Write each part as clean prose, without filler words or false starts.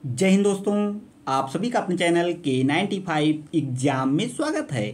जय हिंद दोस्तों। आप सभी का अपने चैनल K95 एग्जाम में स्वागत है।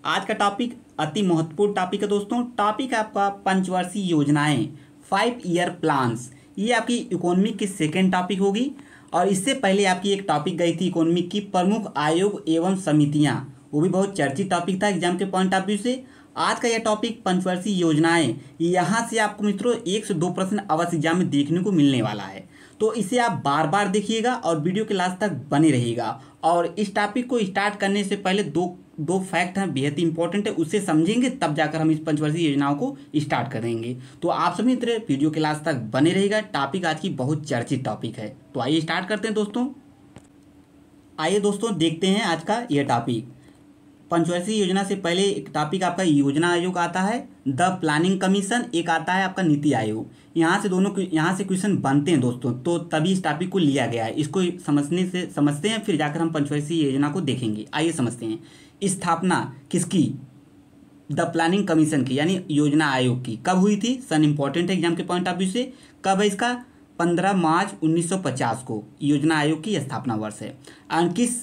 आज का टॉपिक अति महत्वपूर्ण टॉपिक है दोस्तों। टॉपिक है आपका पंचवर्षीय योजनाएं, 5 ईयर प्लान्स। ये आपकी इकोनॉमिक की सेकेंड टॉपिक होगी। और इससे पहले आपकी एक टॉपिक गई थी इकोनॉमिक की प्रमुख आयोग एवं समितियां। वो भी बहुत चर्चित टॉपिक था एग्जाम के पॉइंट ऑफ व्यू से। आज का यह टॉपिक पंचवर्षीय योजनाएं, यहाँ से आपको मित्रों 1 से 2 प्रश्न अवश्य एग्जाम में देखने को मिलने वाला है। तो इसे आप बार बार देखिएगा और वीडियो के लास्ट तक बने रहिएगा। और इस टॉपिक को स्टार्ट करने से पहले दो फैक्ट हैं, बेहद ही इंपॉर्टेंट है, उससे समझेंगे तब जाकर हम इस पंचवर्षीय योजनाओं को स्टार्ट करेंगे। तो आप सभी मित्र वीडियो के लास्ट तक बने रहिएगा। टॉपिक आज की बहुत चर्चित टॉपिक है। तो आइए स्टार्ट करते हैं दोस्तों। आइए दोस्तों देखते हैं आज का यह टॉपिक। पंचवर्षीय योजना से पहले एक टॉपिक आपका योजना आयोग आता है, द प्लानिंग कमीशन, एक आता है आपका नीति आयोग। यहाँ से क्वेश्चन बनते हैं दोस्तों, तो तभी इस टॉपिक को लिया गया है। इसको समझते हैं, फिर जाकर हम पंचवर्षीय योजना को देखेंगे। आइए समझते हैं। स्थापना किसकी? द प्लानिंग कमीशन की, यानी योजना आयोग की कब हुई थी? सन इंपॉर्टेंट है एग्जाम के पॉइंट ऑफ व्यू से। कब है इसका? 15 मार्च 1950 को योजना आयोग की स्थापना वर्ष है। और किस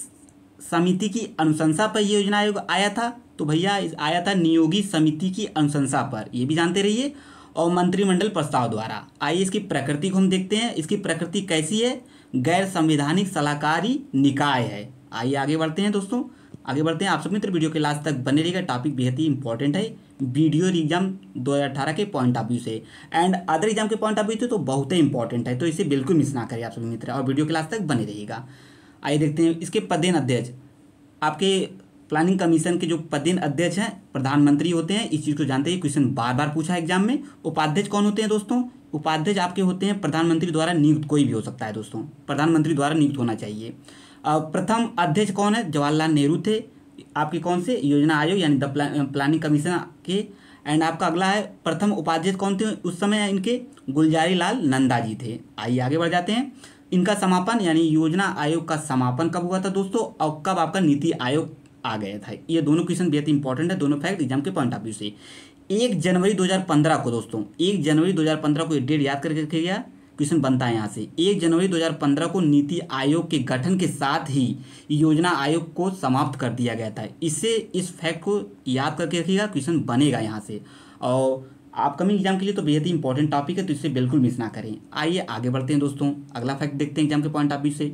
समिति की अनुशंसा पर योजना आयोग आया था? तो भैया आया था नियोगी समिति की अनुशंसा पर, ये भी जानते रहिए, और मंत्रिमंडल प्रस्ताव द्वारा। आइए इसकी प्रकृति को हम देखते हैं। इसकी प्रकृति कैसी है? गैर संवैधानिक सलाहकारी निकाय है। आइए आगे बढ़ते हैं दोस्तों, आगे बढ़ते हैं। आप सब मित्र वीडियो के लास्ट तक बने रहिएगा। टॉपिक बेहद ही इंपॉर्टेंट है वीडियो एग्जाम 2018 के पॉइंट ऑफ व्यू से एंड अदर एग्जाम के पॉइंट ऑफ व्यू से तो बहुत ही इंपॉर्टेंट है। तो इसे बिल्कुल मिस ना करिए आप सभी मित्र, और वीडियो के लास्ट तक बने रहिएगा। आइए देखते हैं इसके पदेन अध्यक्ष। आपके प्लानिंग कमीशन के जो पदेन अध्यक्ष हैं प्रधानमंत्री होते हैं। इस चीज़ को जानते हैं, क्वेश्चन बार बार पूछा है एग्जाम में। उपाध्यक्ष कौन होते हैं दोस्तों? उपाध्यक्ष आपके होते हैं प्रधानमंत्री द्वारा नियुक्त, कोई भी हो सकता है दोस्तों, प्रधानमंत्री द्वारा नियुक्त होना चाहिए। प्रथम अध्यक्ष कौन है? जवाहरलाल नेहरू थे आपके कौन से योजना आयोग यानी द प्लानिंग कमीशन के। एंड आपका अगला है प्रथम उपाध्यक्ष कौन थे उस समय? इनके गुलजारी लाल नंदा जी थे। आइए आगे बढ़ जाते हैं। इनका समापन यानी योजना आयोग का समापन कब हुआ था दोस्तों, और कब आपका नीति आयोग आ गया था? ये दोनों क्वेश्चन बेहद इंपॉर्टेंट है, दोनों फैक्ट एग्जाम के पॉइंट ऑफ व्यू से। 1 जनवरी 2015 को दोस्तों, 1 जनवरी 2015 को ये डेट याद करके रखिएगा, क्वेश्चन बनता है यहाँ से। 1 जनवरी 2015 को नीति आयोग के गठन के साथ ही योजना आयोग को समाप्त कर दिया गया था। इससे इस फैक्ट को याद करके रखिएगा, क्वेश्चन बनेगा यहाँ से। और अपकमिंग एग्जाम के लिए तो बेहद ही इंपॉर्टेंट टॉपिक है, तो इससे बिल्कुल मिस ना करें। आइए आगे बढ़ते हैं दोस्तों, अगला फैक्ट देखते हैं एग्जाम के पॉइंट ऑफ व्यू से।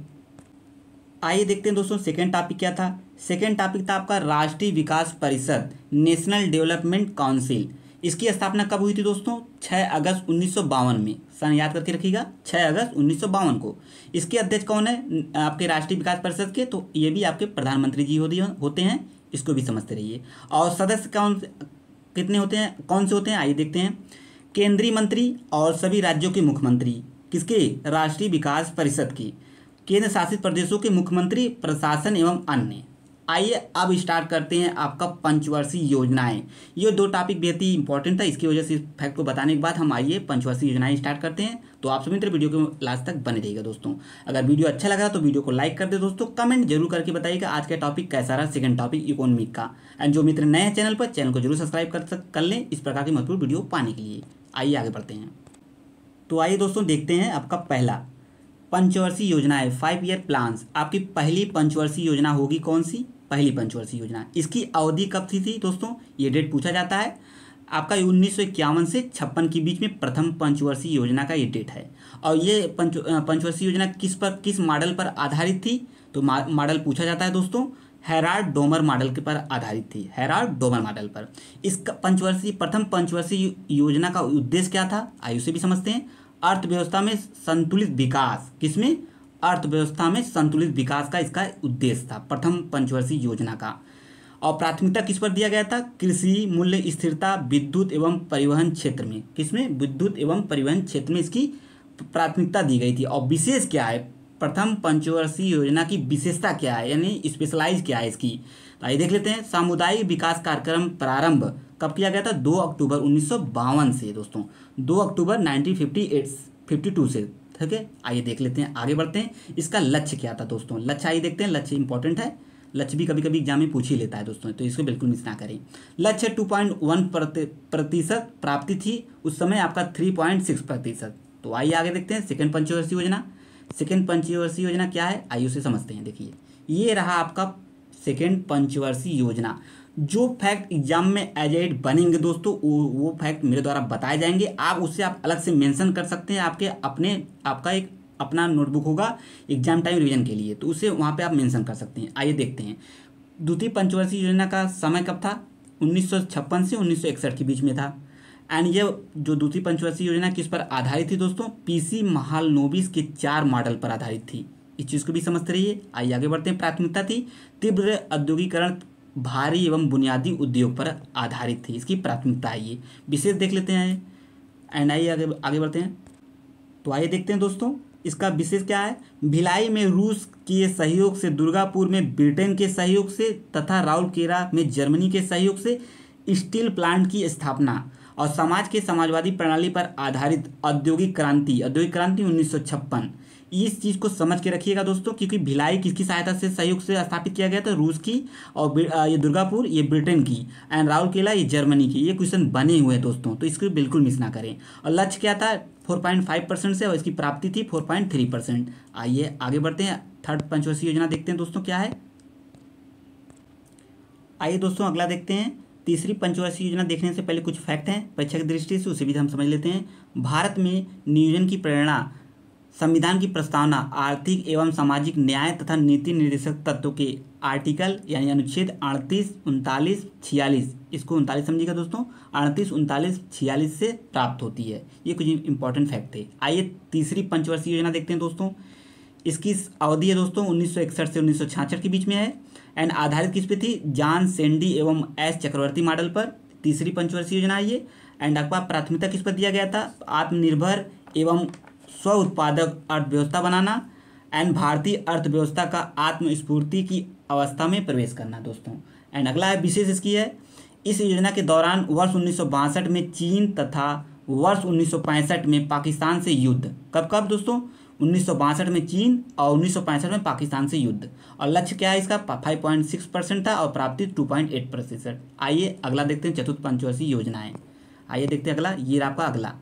आइए देखते हैं दोस्तों सेकेंड टॉपिक क्या था। सेकेंड टॉपिक था आपका राष्ट्रीय विकास परिषद, नेशनल डेवलपमेंट काउंसिल। इसकी स्थापना कब हुई थी दोस्तों? 6 अगस्त 1952 में। सन याद करके रखिएगा, 6 अगस्त 1952 को। इसके अध्यक्ष कौन है आपके राष्ट्रीय विकास परिषद के? तो ये भी आपके प्रधानमंत्री जी होते हैं, इसको भी समझते रहिए। और सदस्य कितने होते हैं, कौन से होते हैं? आइए देखते हैं। केंद्रीय मंत्री और सभी राज्यों के मुख्यमंत्री। किसके? राष्ट्रीय विकास परिषद की। केंद्र शासित प्रदेशों के मुख्यमंत्री, प्रशासन एवं अन्य। आइए अब स्टार्ट करते हैं आपका पंचवर्षीय योजनाएं। ये 2 टॉपिक बेहद ही इंपॉर्टेंट था, इसकी वजह से इस फैक्ट को बताने के बाद हम आइए पंचवर्षीय योजनाएं स्टार्ट करते हैं। तो आप सभी मित्र वीडियो के लास्ट तक बने रहिएगा दोस्तों। अगर वीडियो अच्छा लगा तो वीडियो को लाइक कर दे दोस्तों। कमेंट जरूर करके बताइएगा आज का टॉपिक कैसा रहा, सेकंड टॉपिक इकोनॉमिक का। एंड जो मित्र नए हैं चैनल पर, चैनल को जरूर सब्सक्राइब कर लें इस प्रकार की महत्वपूर्ण वीडियो पाने के लिए। आइए आगे बढ़ते हैं। तो आइए दोस्तों देखते हैं आपका पहला पंचवर्षीय योजना है, 5 ईयर प्लान्स। आपकी पहली पंचवर्षीय योजना होगी कौन सी? पहली पंचवर्षीय योजना। इसकी अवधि कब थी दोस्तों? ये डेट पूछा जाता है आपका 1951 से 56 के बीच में प्रथम पंचवर्षीय योजना का ये डेट है। और ये पंचवर्षीय योजना किस मॉडल पर आधारित थी? तो मॉडल पूछा जाता है दोस्तों, हेराल्ड डोमर मॉडल के पर आधारित थी, हेराल्ड डोमर मॉडल पर। इस प्रथम पंचवर्षीय योजना का उद्देश्य क्या था? आयु से भी समझते हैं। अर्थव्यवस्था में संतुलित विकास। किसमें? अर्थव्यवस्था में संतुलित विकास का इसका उद्देश्य था प्रथम पंचवर्षीय योजना का। और प्राथमिकता किस पर दिया गया था? कृषि, मूल्य स्थिरता, विद्युत एवं परिवहन क्षेत्र में। किसमें? विद्युत एवं परिवहन क्षेत्र में इसकी प्राथमिकता दी गई थी। और विशेष क्या है प्रथम पंचवर्षीय योजना की? विशेषता क्या है, यानी स्पेशलाइज क्या है इसकी? तो आइए देख लेते हैं। सामुदायिक विकास कार्यक्रम प्रारंभ कब किया गया था? 2 अक्टूबर 1952 से दोस्तों, 2 अक्टूबर 1952 से। ठीक है, आइए देख लेते हैं, आगे बढ़ते हैं। इसका लक्ष्य क्या था दोस्तों? लक्ष्य आइए देखते हैं, लक्ष्य इंपॉर्टेंट है, लक्ष्य भी कभी कभी एग्जाम में पूछ ही लेता है दोस्तों, तो इसको बिल्कुल मिस ना करें। लक्ष्य 2.1% प्राप्ति थी, उस समय आपका 3.6%। तो आइए आगे देखते हैं सेकंड पंचवर्षीय योजना। सेकेंड पंचवर्षीय योजना क्या है, आइए उसे समझते हैं। देखिए ये रहा आपका सेकेंड पंचवर्षीय योजना। जो फैक्ट एग्जाम में एज बनेंगे दोस्तों वो फैक्ट मेरे द्वारा बताए जाएंगे, आप उससे आप अलग से मेंशन कर सकते हैं। आपका एक अपना नोटबुक होगा एग्जाम टाइम रिवीजन के लिए, तो उसे वहाँ पे आप मेंशन कर सकते हैं। आइए देखते हैं द्वितीय पंचवर्षीय योजना का समय कब था, 1956 से 1961 के बीच में था। एंड ये जो द्वितीय पंचवर्षीय योजना किस पर आधारित थी दोस्तों, पीसी महालनोबिस के 4 मॉडल पर आधारित थी। इस चीज़ को भी समझते रहिए। आइए आगे बढ़ते हैं। प्राथमिकता थी तीव्र औद्योगिकरण, भारी एवं बुनियादी उद्योग पर आधारित थी, इसकी प्राथमिकता है ये। विशेष देख लेते हैं एंड आइए आगे आगे बढ़ते हैं। तो आइए देखते हैं दोस्तों इसका विशेष क्या है। भिलाई में रूस के सहयोग से, दुर्गापुर में ब्रिटेन के सहयोग से तथा राउरकेला में जर्मनी के सहयोग से स्टील प्लांट की स्थापना और समाज के समाजवादी प्रणाली पर आधारित औद्योगिक क्रांति 1956। इस चीज़ को समझ के रखिएगा दोस्तों, क्योंकि भिलाई किसकी सहायता से सहयोग से स्थापित किया गया था, रूस की, और ये दुर्गापुर ये ब्रिटेन की, एंड राउरकेला ये जर्मनी की। ये क्वेश्चन बने हुए हैं दोस्तों, तो इसको बिल्कुल मिस ना करें। और लक्ष्य क्या था, 4.5% से, और इसकी प्राप्ति थी 4.3%। आइए आगे बढ़ते हैं। थर्ड पंचवर्षीय योजना देखते हैं दोस्तों क्या है। आइए दोस्तों अगला देखते हैं। तीसरी पंचवर्षीय योजना देखने से पहले कुछ फैक्ट हैं परीक्षा की दृष्टि से, उसे भी हम समझ लेते हैं। भारत में नियोजन की प्रेरणा, संविधान की प्रस्तावना, आर्थिक एवं सामाजिक न्याय तथा नीति निर्देशक तत्वों के आर्टिकल यानी अनुच्छेद 38, 39, 46, इसको 39 समझिएगा दोस्तों, 38, 39, 46 से प्राप्त होती है। ये कुछ इंपॉर्टेंट फैक्ट है। आइए तीसरी पंचवर्षीय योजना देखते हैं दोस्तों। इसकी अवधि है दोस्तों 1961 से 1966 के बीच में है, एंड आधारित किस पे थी, जॉन सेंडी एवं एस चक्रवर्ती मॉडल पर तीसरी पंचवर्षीय योजना है ये। एंड आपका प्राथमिकता किस पर दिया गया था, आत्मनिर्भर एवं स्व उत्पादक अर्थव्यवस्था बनाना एंड भारतीय अर्थव्यवस्था का आत्मस्फूर्ति की अवस्था में प्रवेश करना दोस्तों। एंड अगला है विशेष इसकी है, इस योजना के दौरान वर्ष 1962 में चीन तथा वर्ष 1965 में पाकिस्तान से युद्ध, कब कब दोस्तों, 1962 में चीन और 1965 में पाकिस्तान से युद्ध। और लक्ष्य क्या है इसका, 5.6% था और प्राप्ति 2.8%। आइए अगला देखते हैं चतुर्थ पंचवर्षीय योजनाएं। आइए देखते हैं अगला, ये आपका अगला।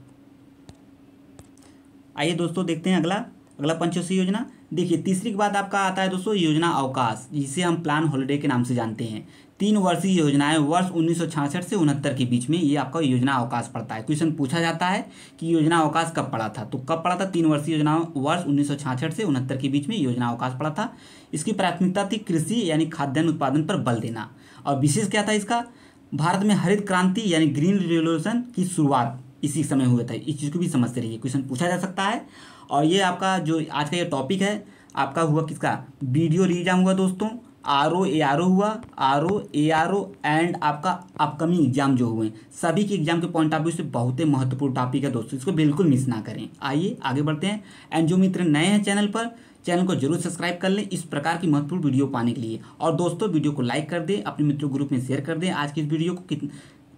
आइए दोस्तों देखते हैं अगला पंचवर्षीय योजना। देखिए तीसरी के बाद आपका आता है दोस्तों योजना अवकाश, जिसे हम प्लान हॉलिडे के नाम से जानते हैं। 3 वर्षीय योजनाएं वर्ष 1966 से 69 के बीच में ये आपका योजना अवकाश पड़ता है। क्वेश्चन पूछा जाता है कि योजना अवकाश कब पड़ा था, तो कब पड़ा था, 3 वर्षीय योजना वर्ष 1966 से 69 के बीच में योजना अवकाश पड़ा था। इसकी प्राथमिकता थी कृषि यानी खाद्यान्न उत्पादन पर बल देना, और विशेष क्या था इसका, भारत में हरित क्रांति यानी ग्रीन रिवोल्यूशन की शुरुआत इसी समय हुआ था। इस चीज़ को भी समझते रहिए, क्वेश्चन पूछा जा सकता है। और ये आपका जो आज का ये टॉपिक है आपका हुआ किसका, वीडियो एग्जाम हुआ दोस्तों, RO ARO हुआ, RO ARO एंड आपका अपकमिंग एग्जाम जो हुए, सभी के एग्जाम के पॉइंट ऑफ व्यू से बहुत ही महत्वपूर्ण टॉपिक है दोस्तों, इसको बिल्कुल मिस ना करें। आइए आगे बढ़ते हैं। एंड जो मित्र नए हैं चैनल पर, चैनल को जरूर सब्सक्राइब कर लें इस प्रकार की महत्वपूर्ण वीडियो पाने के लिए। और दोस्तों वीडियो को लाइक कर दें, अपने मित्रों ग्रुप में शेयर कर दें आज की इस वीडियो को,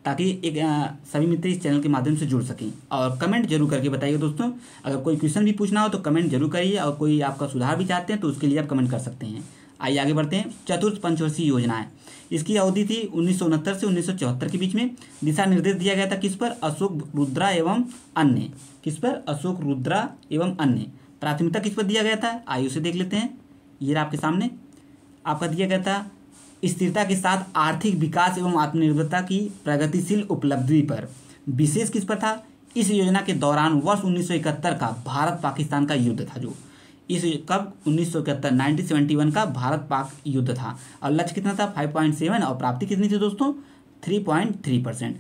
ताकि सभी मित्र इस चैनल के माध्यम से जुड़ सकें। और कमेंट जरूर करके बताइए दोस्तों, अगर कोई क्वेश्चन भी पूछना हो तो कमेंट जरूर करिए, और कोई आपका सुधार भी चाहते हैं तो उसके लिए आप कमेंट कर सकते हैं। आइए आगे बढ़ते हैं। चतुर्थ पंचवर्षीय योजनाएं, इसकी अवधि थी 1969 से 1974 के बीच में। दिशा निर्देश दिया गया था किस पर, अशोक रुद्रा एवं अन्य, किस पर, अशोक रुद्रा एवं अन्य। प्राथमिकता किस पर दिया गया था, आइए उसे देख लेते हैं। ये आपके सामने आपका दिया गया था स्थिरता के साथ आर्थिक विकास एवं आत्मनिर्भरता की प्रगतिशील उपलब्धि पर। विशेष किस पर था, इस योजना के दौरान वर्ष 1971 का भारत पाकिस्तान का युद्ध था, जो इस कब 1971 1971 का भारत पाक युद्ध था। और लक्ष्य कितना था, 5.7, और प्राप्ति कितनी थी दोस्तों, 3.3%।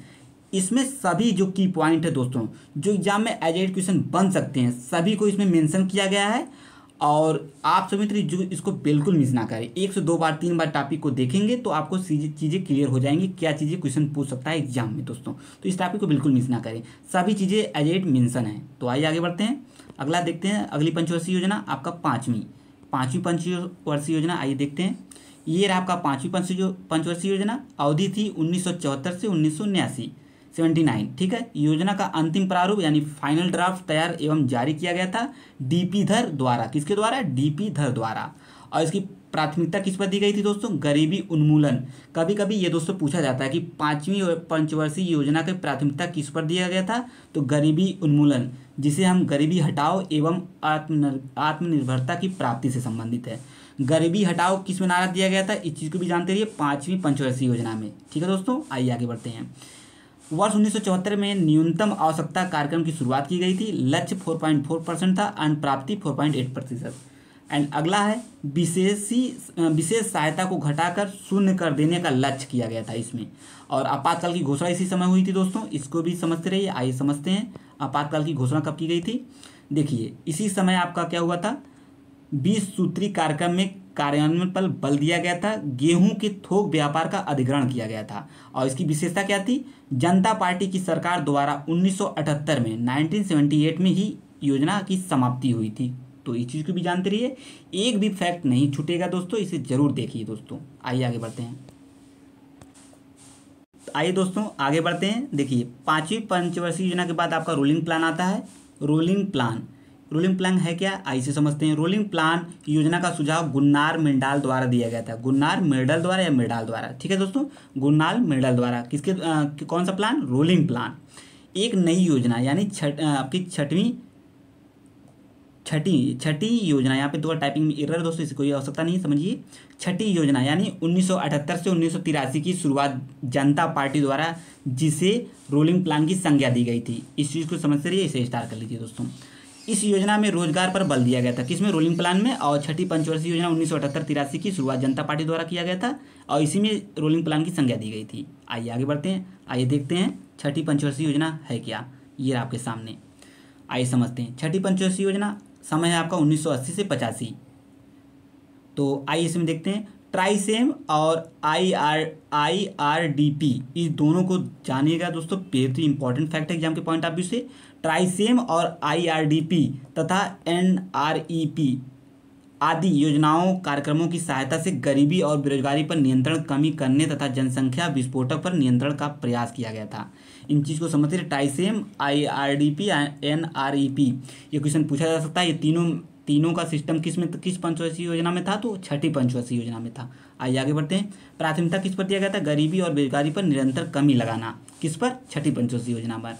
इसमें सभी जो की पॉइंट है दोस्तों, जो एग्जाम में एज क्वेश्चन बन सकते हैं, सभी को इसमें मेंशन किया गया है। और आप सभी मित्र जो इसको बिल्कुल मिस ना करें, 1 से 2 बार 3 बार टॉपिक को देखेंगे तो आपको चीज़ें क्लियर हो जाएंगी, क्या चीज़ें क्वेश्चन पूछ सकता है एग्जाम में दोस्तों। तो इस टॉपिक को बिल्कुल मिस ना करें, सभी चीज़ें एज एड मेंशन है। तो आइए आगे बढ़ते हैं। अगला देखते हैं अगली पंचवर्षीय योजना, आपका पाँचवीं पंचवर्षीय योजना। आइए देखते हैं। ये रहा आपका पाँचवीं पंचवर्षीय योजना। अवधि थी 1974 से 1979, 79, ठीक है। योजना का अंतिम प्रारूप यानी फाइनल ड्राफ्ट तैयार एवं जारी किया गया था DP धर द्वारा। किसके द्वारा, DP धर द्वारा। और इसकी प्राथमिकता किस पर दी गई थी दोस्तों, गरीबी उन्मूलन। कभी कभी ये दोस्तों पूछा जाता है कि पाँचवीं पंचवर्षीय योजना की प्राथमिकता किस पर दिया गया था, तो गरीबी उन्मूलन जिसे हम गरीबी हटाओ एवं आत्मनिर्भरता की प्राप्ति से संबंधित है। गरीबी हटाओ किस में नारा दिया गया था, इस चीज़ को भी जानते रहिए, 5वीं पंचवर्षीय योजना में। ठीक है दोस्तों, आइए आगे बढ़ते हैं। वर्ष 1974 में न्यूनतम आवश्यकता कार्यक्रम की शुरुआत की गई थी। लक्ष्य 4.4% था, अन्न प्राप्ति 4.8%। एंड अगला है विशेष सहायता को घटाकर शून्य कर देने का लक्ष्य किया गया था इसमें। और आपातकाल की घोषणा इसी समय हुई थी दोस्तों, इसको भी समझते रहिए। आइए समझते हैं आपातकाल की घोषणा कब की गई थी। देखिए इसी समय आपका क्या हुआ था, 20 सूत्री कार्यक्रम में कार्यान्वयन पर बल दिया गया था। गेहूं के थोक व्यापार का अधिग्रहण किया गया था और इसकी विशेषता क्या थी, जनता पार्टी की सरकार द्वारा 1978 में 1978 में ही योजना की समाप्ति हुई थी। तो इस चीज़ को भी जानते रहिए, एक भी फैक्ट नहीं छूटेगा दोस्तों, इसे जरूर देखिए दोस्तों। आइए आगे बढ़ते हैं। आइए दोस्तों आगे बढ़ते हैं। देखिए 5वीं पंचवर्षीय योजना के बाद आपका रोलिंग प्लान आता है। रोलिंग प्लान है क्या, आइए से समझते हैं। रोलिंग प्लान योजना का सुझाव गुन्नार मिर्डाल द्वारा दिया गया था। गुन्नार मिर्डाल द्वारा या मिर्डाल द्वारा, ठीक है दोस्तों, गुन्नार मिर्डाल द्वारा। किसके कौन सा प्लान, रोलिंग प्लान। एक नई योजना यानी आपकी छठी योजना, यहाँ पे दो टाइपिंग में एरर दोस्तों, इसकी कोई आवश्यकता नहीं, समझिए। छठी योजना यानी 1978 से 1983 की शुरुआत जनता पार्टी द्वारा, जिसे रोलिंग प्लान की संज्ञा दी गई थी। इस चीज़ को समझते रहिए, इसे स्टार कर लीजिए दोस्तों। इस योजना में रोजगार पर बल दिया गया था, किसमें, रोलिंग प्लान में। और छठी पंचवर्षीय योजना 1978-83 की शुरुआत जनता पार्टी द्वारा किया गया था और इसी में रोलिंग प्लान की संज्ञा दी गई थी। आइए आगे बढ़ते हैं। आइए देखते हैं छठी पंचवर्षीय योजना है क्या, ये आपके सामने। आइए समझते हैं। छठी पंचवर्षीय योजना समय है आपका 1980 से 85। तो आइए इसमें देखते हैं। ट्राइसेम और IRDP, इस दोनों को जानिएगा दोस्तों, बेहद ही इंपॉर्टेंट फैक्ट है एग्जाम के पॉइंट ऑफ व्यू से। ट्राइसेम और IRDP तथा NREP आदि योजनाओं कार्यक्रमों की सहायता से गरीबी और बेरोजगारी पर नियंत्रण कमी करने तथा जनसंख्या विस्फोटक पर नियंत्रण का प्रयास किया गया था। इन चीज़ को समझते रहे, ट्राइसेम, IRDP, NREP, ये क्वेश्चन पूछा जा सकता है। ये तीनों का सिस्टम किस पंचवर्षीय योजना में था, तो छठी पंचवर्षीय योजना में था। आइए आगे बढ़ते हैं। प्राथमिकता किस पर दिया गया था, गरीबी और बेरोजगारी पर निरंतर कमी लगाना, किस पर, छठी पंचवर्षीय योजना पर।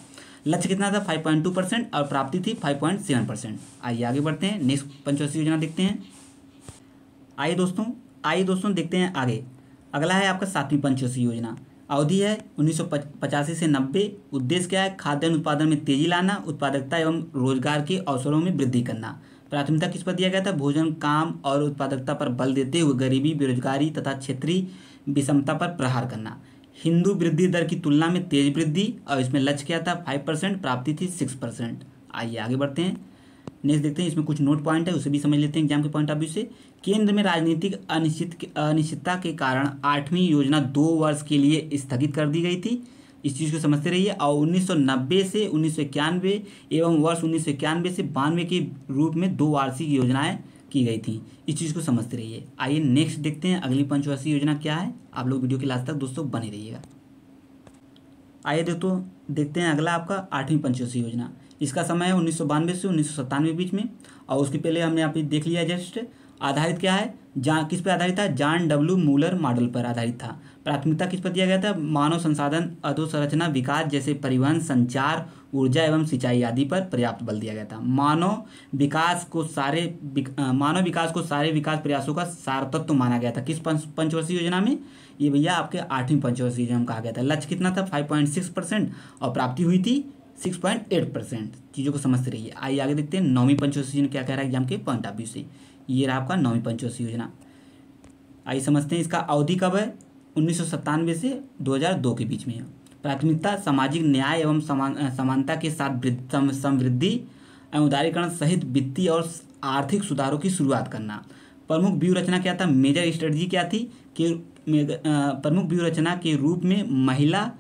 लक्ष्य कितना था, 5.2% और प्राप्ति थी 5.7%। आइए आगे बढ़ते हैं, नेक्स्ट पंचवर्षीय योजना देखते हैं। आइए दोस्तों देखते हैं आगे। अगला है आपका 7वीं पंचवर्षीय योजना। अवधि है 1985 से 90। उद्देश्य क्या है, खाद्यान्न उत्पादन में तेजी लाना, उत्पादकता एवं रोजगार के अवसरों में वृद्धि करना। प्राथमिकता किस पर दिया गया था, भोजन, काम और उत्पादकता पर बल देते हुए गरीबी, बेरोजगारी तथा क्षेत्रीय विषमता पर प्रहार करना। हिंदू वृद्धि दर की तुलना में तेज वृद्धि, और इसमें लक्ष्य क्या था, 5%, प्राप्ति थी 6%। आइए आगे बढ़ते हैं, नेक्स्ट देखते हैं। इसमें कुछ नोट पॉइंट है, उसे भी समझ लेते हैं एग्जाम के पॉइंट ऑफ व्यू से। केंद्र में राजनीतिक अनिश्चितता के कारण 8वीं योजना 2 वर्ष के लिए स्थगित कर दी गई थी। इस चीज़ को समझते रहिए। और 1990 से 1991 एवं वर्ष 1991 से 92 के रूप में 2 वार्षिक योजनाएं की गई थी। इस चीज़ को समझते रहिए। आइए नेक्स्ट देखते हैं अगली पंचवर्षीय योजना क्या है। आप लोग वीडियो के लास्ट तक दोस्तों बने रहिएगा। आइए दोस्तों देखते हैं अगला आपका 8वीं पंचवर्षीय योजना। इसका समय है 1992 से 1997 बीच में। और उसके पहले हमने आप देख लिया जस्ट। आधारित क्या है, किस पर आधारित था, जॉन डब्ल्यू मूलर मॉडल पर आधारित था। प्राथमिकता किस पर दिया गया था, मानव संसाधन अधोसंरचना विकास जैसे परिवहन, संचार, ऊर्जा एवं सिंचाई आदि पर पर्याप्त बल दिया गया था। मानव विकास को सारे विकास प्रयासों का सारतत्व माना गया था। किस पंचवर्षीय योजना में, ये भैया आपके 8वीं पंचवर्षीय योजना में कहा गया था। लक्ष्य कितना था, 5.6% और प्राप्ति हुई थी 6.8%। चीज़ों को समझते रहिए। आइए आगे देखते हैं 9वीं पंचवर्षीय योजना क्या कह रहा है एग्जाम के पॉइंट ऑफ व्यू से। ये रहा आपका 9वीं पंचवर्षीय योजना। आइए समझते हैं इसका अवधि कब है, 1997 से 2002 के बीच में है। प्राथमिकता सामाजिक न्याय एवं समानता के साथ समृद्धि एवं उदारीकरण सहित वित्तीय और आर्थिक सुधारों की शुरुआत करना। प्रमुख व्यूह रचना क्या था, मेजर स्ट्रेटजी क्या थी कि प्रमुख व्यूह रचना के रूप में महिला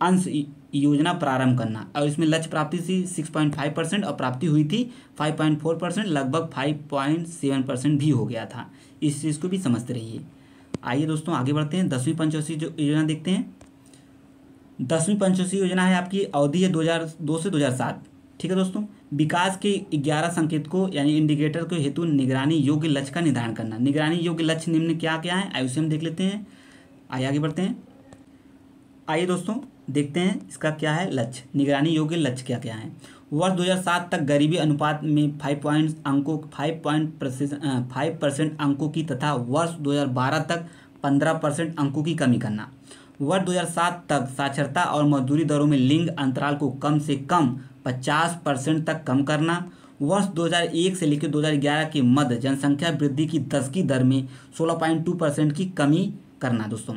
अंश योजना प्रारंभ करना। और इसमें लक्ष्य प्राप्ति थी 6.5% और प्राप्ति हुई थी 5.4%, लगभग 5.7% भी हो गया था। इस चीज़ को भी समझते रहिए। आइए दोस्तों आगे बढ़ते हैं, 10वीं पंचवर्षीय योजना देखते हैं। 10वीं पंचवर्षीय योजना है आपकी, अवधि है 2002 से 2007। ठीक है दोस्तों। विकास के 11 संकेतकों यानी इंडिकेटर के हेतु निगरानी योग्य लक्ष्य का निर्धारण करना। निगरानी योग्य लक्ष्य निम्न क्या क्या है, आइए उसे हम देख लेते हैं। आइए आगे बढ़ते हैं। आइए दोस्तों देखते हैं इसका क्या है लक्ष्य, निगरानी योग्य लक्ष्य क्या क्या है। वर्ष 2007 तक गरीबी अनुपात में 5% अंकों की तथा वर्ष 2012 तक 15% अंकों की कमी करना। वर्ष 2007 तक साक्षरता और मजदूरी दरों में लिंग अंतराल को कम से कम 50% तक कम करना। वर्ष 2001 से लेकर 2011 के मध्य जनसंख्या वृद्धि की 10 की दर में 16.2% की कमी करना। दोस्तों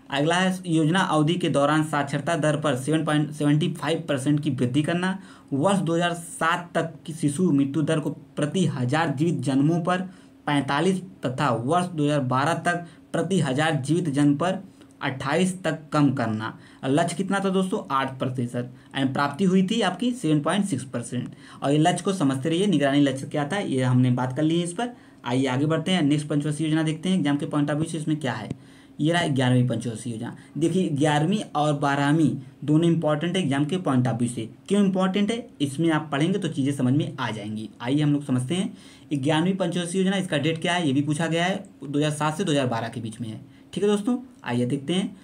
अगला है योजना अवधि के दौरान साक्षरता दर पर 7.75% की वृद्धि करना। वर्ष 2007 तक की शिशु मृत्यु दर को प्रति हजार जीवित जन्मों पर 45 तथा वर्ष 2012 तक प्रति हजार जीवित जन्म पर 28 तक कम करना। लक्ष्य कितना था दोस्तों 8% एंड प्राप्ति हुई थी आपकी 7.6%। और ये लक्ष्य को समझते रहिए, निगरानी लक्ष्य क्या था ये हमने बात कर ली है इस पर। आइए आगे बढ़ते हैं, नेक्स्ट पंचवर्षीय योजना देखते हैं एग्जाम के पॉइंट ऑफ व्यू से इसमें क्या है। ये रहा 11वीं पंचवर्षीय योजना। देखिए 11वीं और 12वीं दोनों इंपॉर्टेंट है एग्जाम के पॉइंट ऑफ व्यू से। क्यों इंपॉर्टेंट है, इसमें आप पढ़ेंगे तो चीज़ें समझ में आ जाएंगी। आइए हम लोग समझते हैं 11वीं पंचवर्षीय योजना, इसका डेट क्या है ये भी पूछा गया है, 2007 से 2012 के बीच में है। ठीक है दोस्तों, आइए देखते हैं।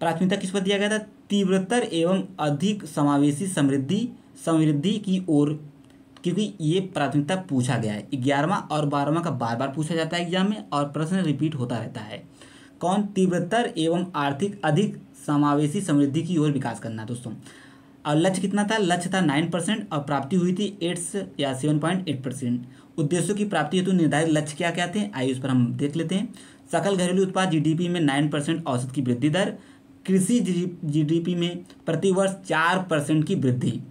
प्राथमिकता किस पर दिया गया था, तीव्रतर एवं अधिक समावेशी समृद्धि की ओर, क्योंकि ये प्राथमिकता पूछा गया है। 11वां और 12वां का बार बार पूछा जाता है एग्जाम में और प्रश्न रिपीट होता रहता है। कौन, तीव्रतर एवं आर्थिक अधिक समावेशी समृद्धि की ओर विकास करना दोस्तों। और लक्ष्य कितना था, लक्ष्य था 9% और प्राप्ति हुई थी 7.8%। उद्देश्यों की प्राप्ति हेतु निर्धारित लक्ष्य क्या क्या थे, आइए उस पर हम देख लेते हैं। सकल घरेलू उत्पाद जीडीपी में 9% औसत की वृद्धि दर, कृषि जीडीपी में प्रतिवर्ष 4% की वृद्धि,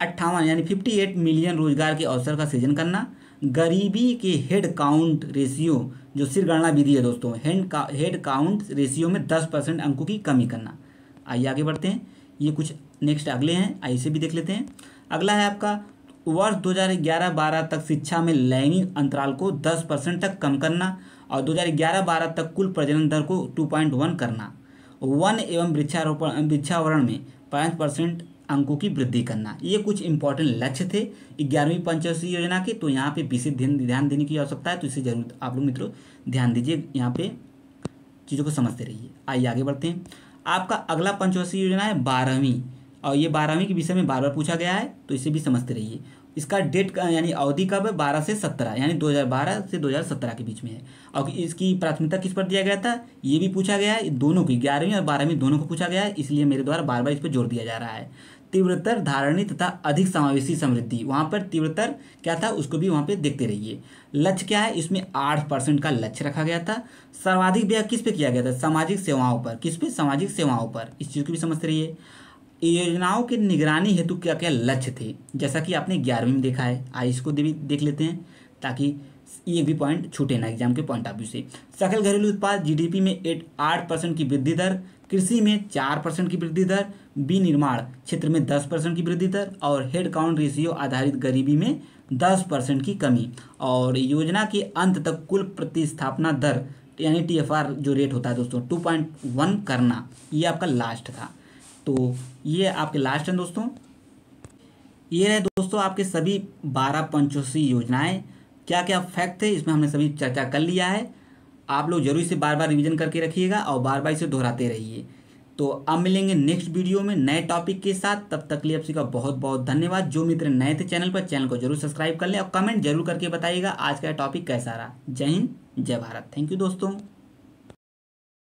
58 यानी 58 मिलियन रोजगार के अवसर का सृजन करना। गरीबी के हेड काउंट रेशियो जो सिर गणना विधि है दोस्तों, हेड काउंट रेशियो में 10% अंकों की कमी करना। आइए आगे बढ़ते हैं, ये कुछ नेक्स्ट अगले हैं, आइए इसे भी देख लेते हैं। अगला है आपका वर्ष 2011-12 तक शिक्षा में लैंगिक अंतराल को 10% तक कम करना और 2011-12 तक कुल प्रजनन दर को 2.1 करना। वन एवं वृक्षावरण में 5% अंकों की वृद्धि करना। ये कुछ इंपॉर्टेंट लक्ष्य थे 11वीं पंचवर्षीय योजना के, तो यहाँ पे विशेष ध्यान देने की आवश्यकता है, तो इसे जरूर आप लोग मित्रों ध्यान दीजिए, यहाँ पे चीज़ों को समझते रहिए। आइए आगे बढ़ते हैं। आपका अगला पंचवर्षीय योजना है 12वीं, और ये 12वीं के विषय में बार बार पूछा गया है, तो इसे भी समझते रहिए। इसका डेट यानी अवधि कब है, 12 से 17 यानी 2012 से 2017 के बीच में है। और इसकी प्राथमिकता किस पर दिया गया था, ये भी पूछा गया है, दोनों की 11वीं और 12वीं दोनों को पूछा गया है, इसलिए मेरे द्वारा बार बार इस पर जोर दिया जा रहा है। तीव्रतर धारणी तथा अधिक समावेशी समृद्धि, वहाँ पर तीव्रतर क्या था उसको भी वहाँ पे देखते रहिए। लक्ष्य क्या है, इसमें 8% का लक्ष्य रखा गया था। सर्वाधिक व्यय किस पे किया गया था, सामाजिक सेवाओं पर, किस पे, सामाजिक सेवाओं पर, इस चीज़ को भी समझते रहिए। योजनाओं की निगरानी हेतु क्या क्या लक्ष्य थे, जैसा कि आपने 11वीं में देखा है, आइए इसको भी देख लेते हैं ताकि ये भी पॉइंट छूटे ना एग्जाम के पॉइंट ऑफ व्यू से। सकल घरेलू उत्पाद जीडीपी में 8% की वृद्धि दर, कृषि में 4% की वृद्धि दर, विनिर्माण क्षेत्र में 10% की वृद्धि दर और हेड काउंट रेशियो आधारित गरीबी में 10% की कमी। और योजना के अंत तक कुल प्रतिस्थापना दर यानी टीएफआर जो रेट होता है दोस्तों 2.1 करना, ये आपका लास्ट था। तो ये आपके लास्ट हैं दोस्तों। ये रहे दोस्तों आपके सभी 12 पंचवर्षीय योजनाएं, क्या क्या फैक्ट थे इसमें हमने सभी चर्चा कर लिया है। आप लोग जरूर इसे बार बार रिवीजन करके रखिएगा और बार बार इसे दोहराते रहिए। तो अब मिलेंगे नेक्स्ट वीडियो में नए टॉपिक के साथ, तब तक के लिए आप सभी का बहुत बहुत धन्यवाद। जो मित्र नए थे चैनल पर, चैनल को जरूर सब्सक्राइब कर लें और कमेंट जरूर करके बताइएगा आज का टॉपिक कैसा रहा। जय हिंद, जय भारत, थैंक यू दोस्तों।